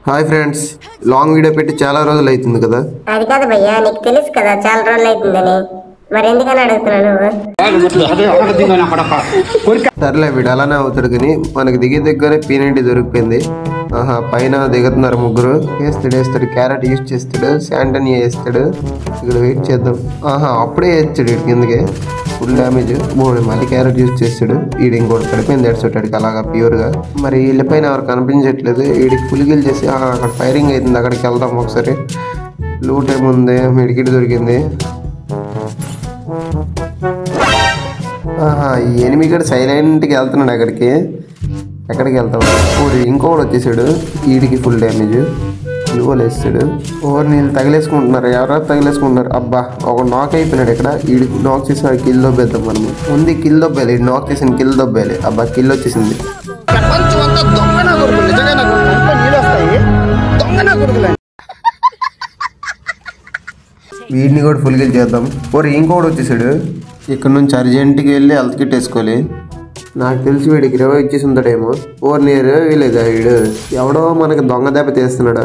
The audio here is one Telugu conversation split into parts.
హాయ్ ఫ్రెండ్స్, లాంగ్ వీడియో పెట్టి చాలా రోజులు అవుతుంది కదా. అది కాదు భయ్యా, నీకు తెలుసు కదా చాలా రోజులు అవుతుందని. మరి ఎందుకని అడుగుతున్నాను? సర్లే, వీడు అలానే అవుతాడు. కానీ మనకి దిగే దగ్గరే పీనెంటి దొరికిపోయింది. పైన దిగుతున్నారు ముగ్గురు. వేస్తాడు క్యారెట్ యూజ్ చేస్తాడు, శాంటనీ వేస్తాడు. ఇక్కడ వెయిట్ చేద్దాం. అప్పుడే వేస్తాడు వీడి కిందకి. Full damage. మళ్ళీ క్యారెట్ యూజ్ చేస్తాడు. వీడు ఇంకోటి పడిపోయింది ఏడ్చోటాడికి అలాగా ప్యూర్గా. మరి వీళ్ళ పైన ఎవరు కనిపించట్లేదు. వీడికి ఫుల్ గిల్ చేసి అక్కడ ఫైరింగ్ అవుతుంది. అక్కడికి వెళ్దాం ఒకసారి. లూట్ ఏముంది, మెడికిట్ దొరికింది. ఈ ఎనిమిది కూడా సైలెంట్గా వెళ్తున్నాడు అక్కడికి. ఎక్కడికి వెళ్తాడు? ఇంకోటి వచ్చేసాడు. వీడికి ఫుల్ డ్యామేజ్. గ్లూవల్ వేస్తాడు. నీళ్ళు తగిలేసుకుంటున్నారు. ఎవరెవరు తగిలేసుకుంటున్నారు? అబ్బా, ఒక నాక్ అయిపోయినాడు ఇక్కడ. వీడికి నాక్ చేసి వాడు కిల్ దొబ్బేద్దాం మనము. ఉంది కిల్ దొబ్బాలి. నాక్ చేసిన కిల్ దొబ్బాలి. అబ్బా, కిల్ వచ్చేసింది. వీడిని కూడా ఫుల్ కిల్ చేద్దాం. ఇంకోటి వచ్చేసాడు. ఇక్కడ నుంచి అర్జెంట్కి వెళ్ళి హెల్త్ కిట్ వేసుకోవాలి. నాకు తెలిసి వీడికి 20 ఇచ్చేసి ఉంటాడేమో. నేను వీలేదా వీడు? ఎవడో మనకి దొంగ దెబ్బ తీస్తున్నాడా?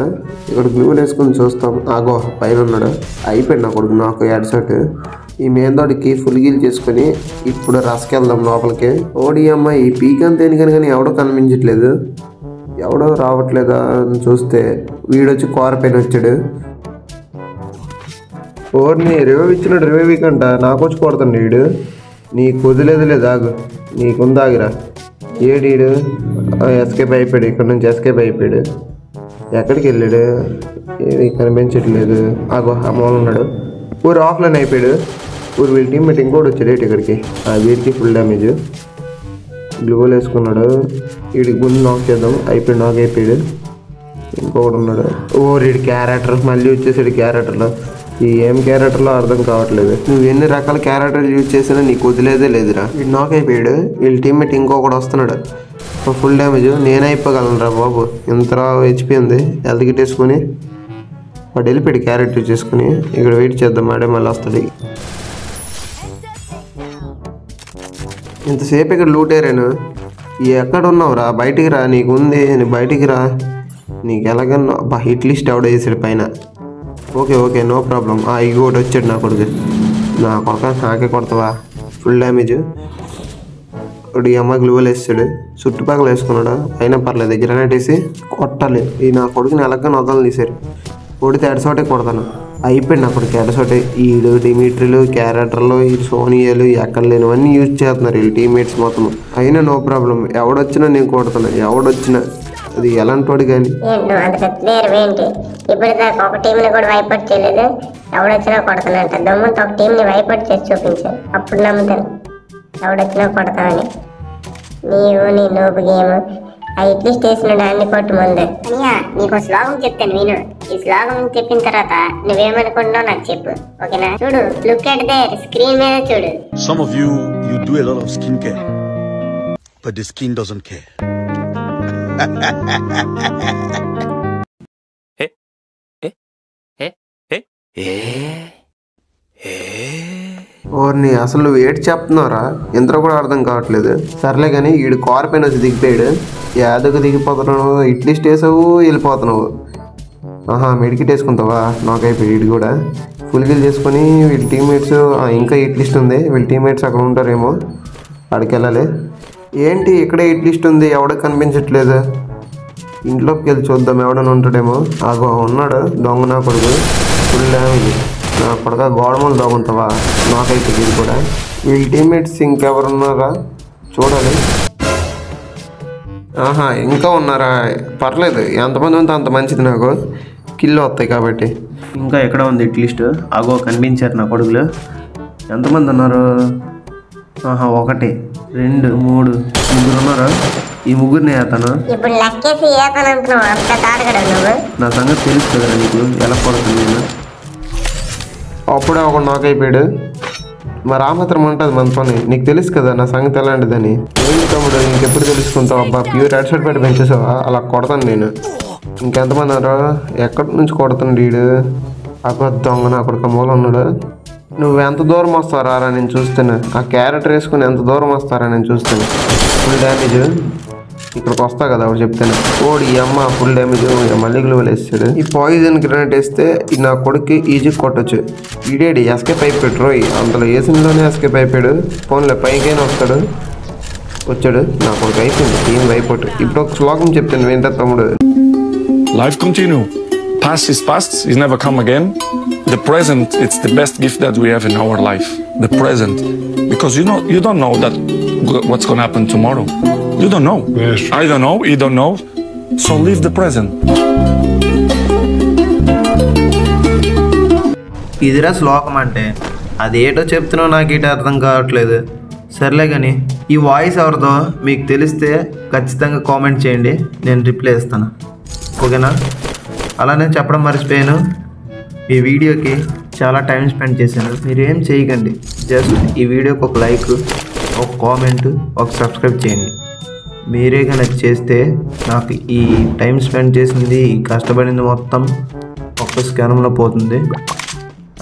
ఇక్కడ గ్లూలు వేసుకుని చూస్తాం. ఆగో, పైన ఉన్నాడు. అయిపోయాడు నా కొడుకు నాకు హెడ్షాట్. ఈ మేదోడికి ఫుల్ గిల్ చేసుకొని ఇప్పుడు రసకెళ్దాం లోపలికి. అమ్మ, ఈ పీకంత ఎనికని కానీ ఎవడో కనిపించట్లేదు. ఎవడో రావట్లేదా అని చూస్తే వీడొచ్చి కూర పైన వచ్చాడు. రివైవ్ ఇచ్చినాడు. రివైవ్ కంట నాకు వచ్చి కొడుతుంది వీడు. నీకు వదిలేదు ఆగు. నీకుందాగిరా. ఏడీడు ఎస్కేప్ అయిపోయాడు. ఇక్కడ నుంచి ఎస్కేప్ అయిపోయాడు. ఎక్కడికి వెళ్ళాడు? ఏది కనిపించట్లేదు. ఆగో, అమ్మోళ్ళు ఉన్నాడు. ఆఫ్లైన్ అయిపోయాడు. వీళ్ళ టీమ్మేట్ ఇంకోటి వచ్చాడు ఇక్కడికి. వీడికి ఫుల్ డ్యామేజ్. గ్లూవల్ వేసుకున్నాడు. వీడికి ముందు నాక్ చేద్దాం. అయిపోయాడు, నాక్ అయిపోయాడు. ఇంకొకటి ఉన్నాడు. వీడి క్యారెక్టర్ మళ్ళీ వచ్చేసాడు. క్యారెక్టర్లో ఏం క్యారెక్టర్లో అర్థం కావట్లేదు. నువ్వు ఎన్ని రకాల క్యారెక్టర్లు యూజ్ చేసినా నీకు వదిలేదే లేదురా. వీడు నాక్ అయిపోయాడు. వీళ్ళ టీమ్మేట్ ఇంకొకటి వస్తున్నాడు. Full damage. నేను అయిపోగలను రా బాబు. ఇంత హెచ్పి ఉంది. హెల్త్ కిట్ వేసుకుని వాడు వెళ్ళిపోయాడు క్యారెట్ యూజ్ చేసుకుని. ఇక్కడ వెయిట్ చేద్దాం, ఆడే మళ్ళీ వస్తాడు. ఇంతసేపు ఇక్కడ లూట్ ఏరాను. ఎక్కడ ఉన్నావురా? బయటికి రా. నీకు ఉంది, బయటికి రా. నీకు ఎలాగన్నా హిట్ లిస్ట్ ఎవడో వేసాడు పైన. Okay, no problem. ఇంకోటి వచ్చాడు నా కొడుకు. నా కొడుక నాకే కొడతావా? Full damage. ఇప్పుడు ఈ అమ్మాయి గ్లూవల్ వేస్తాడు. చుట్టుపక్కల వేసుకున్నాడు. అయినా పర్లేదు, గ్రానైట్ వేసి కొట్టాలి. ఈ నా కొడుకుని ఎలాగ నొదలు తీశారు. కొడితే ఎడసోటే కొడతాను. అయిపోయింది నా కొడుకు ఎడసోటే. వీళ్ళు డిమిట్రీలు, క్యారెక్టర్లు, ఈ సోనియాలు ఎక్కడ లేనివన్నీ యూజ్ చేస్తున్నారు వీళ్ళు టీమ్మేట్స్ మొత్తం. అయినా నో ప్రాబ్లం. ఎవడొచ్చినా నేను కొడతాను. ఎవడొచ్చినా అది ఎలాంటి వాడు కానీ. ఇప్పుడు దాకా ఒక టీంని కూడా వైపౌట్ చేయలేదు. ఎవడొచ్చినా కొడతానంట. దమ్ముతో ఒక టీంని వైపౌట్ చేసి చూపించారు. అప్పుడు నమ్ముతాను ఎవడొచ్చినా కొడతామని. నీ నోపు గేమ్ అట్లీస్ట్ వేసిన దాన్ని కొట్టు ముందు. అనియా, నీకు శ్లోకం చెప్తాను విను. ఈ శ్లోకం చెప్పిన తర్వాత నువ్వేమనుకుంటున్నావు నాకు చెప్పు, ఓకేనా? చూడు, లుక్ ఎట్ దేర్ స్క్రీన్ మీద చూడు. Some of you do a lot of skincare, but the skin doesn't care. ఓర్ని, అసలు నువ్వు ఏడు చెప్తున్నారా? ఇంతలో కూడా అర్థం కావట్లేదు. సర్లే కానీ వీడు కార్ పైన వచ్చి దిగిపోయాడు. యాదకు దిగిపోతున్నావు. ఇట్లీస్ట్ వేసావు, వెళ్ళిపోతున్నావు. మెడికిట్ వేసుకుంటావా? నాక్ అయిపోయి వీడు కూడా ఫుల్ గిల్ చేసుకొని వీళ్ళ టీమ్మేట్స్ ఇంకా ఇట్లిస్ట్ ఉంది. వీళ్ళ టీమ్మేట్స్ అక్కడ ఉంటారేమో. అక్కడికి వెళ్ళాలి. ఏంటి ఇక్కడే ఇట్లిస్ట్ ఉంది, ఎవడో కనిపించట్లేదు. ఇంట్లోకి వెళ్ళి చూద్దాం, ఎవడన్నా ఉంటాడేమో. ఉన్నాడు దొంగ నా కొడుకు. Full damage. నా కొడుక గోడమలు దొంగతావా? నాకైతే ఇది కూడా. వీళ్ళ టీమ్మేట్స్ ఇంకెవరున్నారా చూడాలి. ఇంకా ఉన్నారా? పర్లేదు, ఎంతమంది ఉంటే అంత మంచిది. నాకు కిల్లు వస్తాయి కాబట్టి. ఇంకా ఎక్కడ ఉంది అట్లీస్ట్? కనిపించారు నా కొడుకులు. ఎంతమంది ఉన్నారు? 1 2 3 ముగ్గురు ఉన్నారా? ఈ ముగ్గురిని వేస్తాను. నా సంగతి తెలుసు కదా నీకు, ఎలా కొడుతుంది నేను. అప్పుడే ఒక నాక్ అయిపోయాడు. మరి ఆ మాత్రం ఉంటుంది మన పని. నీకు తెలుసు కదా నా సంగతి ఎలాంటిదని. ఏంటి తమ్ముడు, ఇంకెప్పుడు తెలుసుకుంటావు? అబ్బా, ప్యూర్ హెడ్ షాట్ పెట్టి పెంచేసావా? అలా కొడతాను నేను. ఇంకెంతమంది ఉన్నారా? ఎక్కడి నుంచి కొడుతుంది వీడు? దొంగ నా కొడుకు మూల ఉన్నాడు. నువ్వు ఎంత దూరం వస్తారా నేను చూస్తాను. ఆ క్యారెక్టర్ వేసుకుని ఎంత దూరం వస్తారా నేను చూస్తాను. Full damage. ఇక్కడికి వస్తా కదా వాడు చెప్తాను. ఓడి ఈ అమ్మ ఫుల్ డ్యామేజ్ మళ్ళీ గ్లూవల్ వేస్తాడు. ఈ పాయిజన్ గ్రానైట్ వేస్తే నా కొడుకు ఈజీ కొట్టచ్చు. ఈడేడి ఎస్కేప్ అయిపోయాడు రోయ్, అంతలో వేసినలోనే ఎస్కేప్ అయిపోయాడు. ఫోన్లో పైకైనా వస్తాడు. వచ్చాడు, నా కొడుకు అయిపోయింది టీం అయిపోయాడు. ఇప్పుడు ఒక శ్లోకం చెప్తాను వింటా తమ్ముడు. Life continue. Past is past, is never come again. The present, it's the best gift that we have in our life. The present. Because you don't know that what's going to happen tomorrow. You don't know. Yes. I don't know, you don't know. So live the present. ఇదిరా శ్లోకం అంటే, అదేటో చెప్తున్నావు నాకు ఇటు అర్థం కావట్లేదు. సర్లే కానీ ఈ వాయిస్ ఎవరిదో మీకు తెలిస్తే ఖచ్చితంగా కామెంట్ చేయండి, నేను రిప్లై ఇస్తాను. ఓకేనా? అలానే చెప్పడం మర్చిపోయాను, ఈ వీడియోకి చాలా టైం స్పెండ్ చేశాను. మీరు ఏం చేయకండి, జస్ట్ ఈ వీడియోకి ఒక లైక్, ఒక కామెంట్, ఒక సబ్స్క్రైబ్ చేయండి. మీరే కనుక చేస్తే నాకు ఈ టైం స్పెండ్ చేసింది, కష్టపడింది మొత్తం ఒక్క స్కానంలో పోతుంది.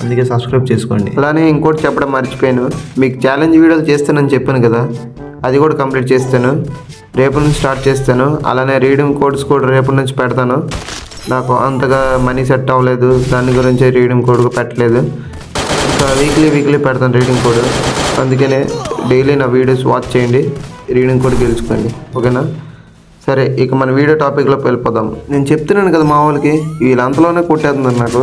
అందుకే సబ్స్క్రైబ్ చేసుకోండి. అలానే ఇంకోటి చెప్పడం మర్చిపోయాను, మీకు ఛాలెంజ్ వీడియోలు చేస్తానని చెప్పాను కదా, అది కూడా కంప్లీట్ చేస్తాను. రేపు నుంచి స్టార్ట్ చేస్తాను. అలానే రీడింగ్ కోడ్స్ కూడా రేపటి నుంచి పెడతాను. నాకు అంతగా మనీ సెట్ అవ్వలేదు, దాని గురించి రీడింగ్ కోడ్ పెట్టలేదు. ఇంకా వీక్లీ పెడతాను రీడింగ్ కోడ్. అందుకనే డైలీ నా వీడియోస్ వాచ్ చేయండి, రీడింగ్ కోడ్ గెలుచుకోండి. ఓకేనా? సరే, ఇక మన వీడియో టాపిక్లోకి వెళ్ళిపోదాం. నేను చెప్తున్నాను కదా మా వాళ్ళకి, వీళ్ళంతలోనే కొట్టేస్తున్నారు నాకు.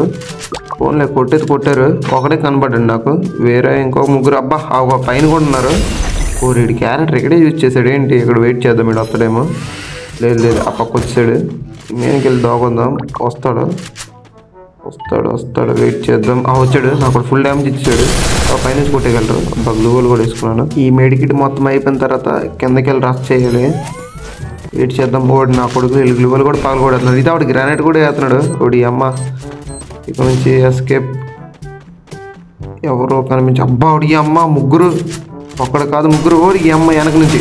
ఫోన్లో కొట్టారు, ఒకటే కనబడ్డాడు నాకు. వేరే ఇంకో ముగ్గురు అబ్బా ఆ పైన కూడా ఉన్నారు. వీడి క్యారెక్టర్ ఇక్కడే యూజ్ చేశాడు ఏంటి? ఇక్కడ వెయిట్ చేద్దాం, వీడు వస్తాడేమో. లేదు ఆ పక్క వచ్చాడు. నేనకి వెళ్ళి దాగుందాం. వస్తాడు, వెయిట్ చేద్దాం. వచ్చాడు, నాకు ఫుల్ డ్యామేజ్ ఇచ్చాడు. ఆ పైనుంచి కొట్టేయగలరు. గ్లూవల్ కూడా వేసుకున్నాను. ఈ మెడికిట్ మొత్తం అయిపోయిన తర్వాత కిందకి వెళ్ళి రష్ చేయాలి. వెయిట్ చేద్దాం. ఓడి నా కొడుకు వీళ్ళు గ్లూవల్ కూడా పగలు కూడా వేస్తున్నాడు. ఇది ఆవిడ గ్రానైట్ కూడా వేస్తున్నాడు. ఓడి అమ్మ ఇక్కడ నుంచి ఎస్కేప్. ఎవరో కనిపించి అబ్బా ఆవిడ అమ్మ ముగ్గురు, ఒక్కడ కాదు ముగ్గురు. ఓడి అమ్మ వెనక నుంచి